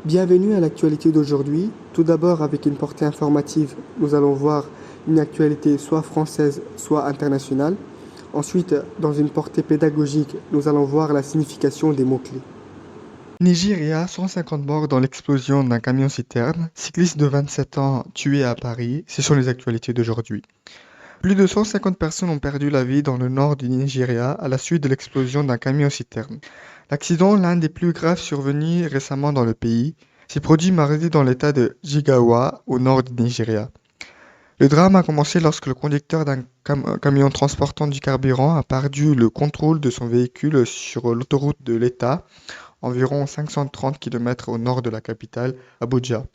Bienvenue à l'actualité d'aujourd'hui. Tout d'abord, avec une portée informative, nous allons voir une actualité soit française, soit internationale. Ensuite, dans une portée pédagogique, nous allons voir la signification des mots-clés. Nigeria, 150 morts dans l'explosion d'un camion-citerne. Cycliste de 27 ans tué à Paris. Ce sont les actualités d'aujourd'hui. Plus de 150 personnes ont perdu la vie dans le nord du Nigeria à la suite de l'explosion d'un camion-citerne. L'accident, l'un des plus graves survenus récemment dans le pays, s'est produit mardi dans l'état de Jigawa, au nord du Nigeria. Le drame a commencé lorsque le conducteur d'un camion transportant du carburant a perdu le contrôle de son véhicule sur l'autoroute de l'État, environ 530 km au nord de la capitale, Abuja.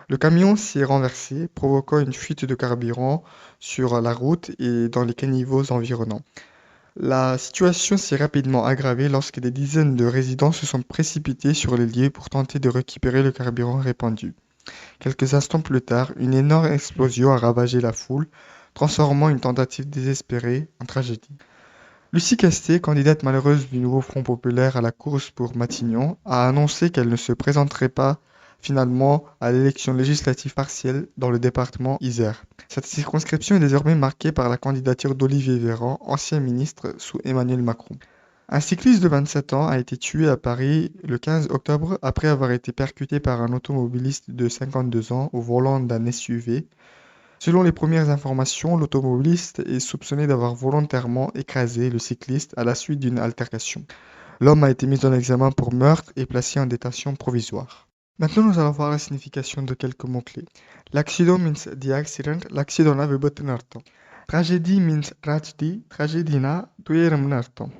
Le camion s'est renversé, provoquant une fuite de carburant sur la route et dans les caniveaux environnants. La situation s'est rapidement aggravée lorsque des dizaines de résidents se sont précipités sur les lieux pour tenter de récupérer le carburant répandu. Quelques instants plus tard, une énorme explosion a ravagé la foule, transformant une tentative désespérée en tragédie. Lucie Casté, candidate malheureuse du nouveau Front populaire à la course pour Matignon, a annoncé qu'elle ne se présenterait pas finalement à l'élection législative partielle dans le département Isère. Cette circonscription est désormais marquée par la candidature d'Olivier Véran, ancien ministre sous Emmanuel Macron. Un cycliste de 27 ans a été tué à Paris le 15 octobre après avoir été percuté par un automobiliste de 52 ans au volant d'un SUV. Selon les premières informations, l'automobiliste est soupçonné d'avoir volontairement écrasé le cycliste à la suite d'une altercation. L'homme a été mis en examen pour meurtre et placé en détention provisoire. Maintenant, nous allons voir la signification de quelques mots-clés. L'accident means the accident. L'accident விபத்துன்னு அர்த்தம். Tragedy means tragedy. Tragedyனா துயரம்னு அர்த்தம்.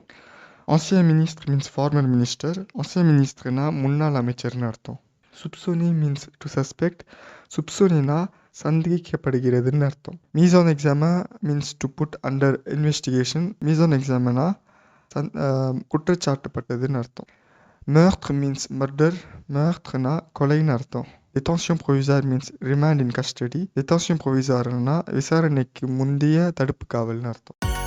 Ancien ministre means former minister. Ancien ministreனா முன்னாள் அமைச்சர்னு அர்த்தம். Soupçonné means to suspect. Soupçonnéனா சந்தேகிக்கப்படுகிறதுன்னு அர்த்தம். Mise en examen means to put under investigation. Mise en examenனா குற்றச்சாட்டப்பட்டதுன்னு அர்த்தம். Meurtre means murder. Meurtrena கொலைன்னு அர்த்தம். Détention provisoire means remand in custody. Détention provisoireனா விசாரணைக்கு முந்தைய தடுப்பு காவல்னு அர்த்தம்.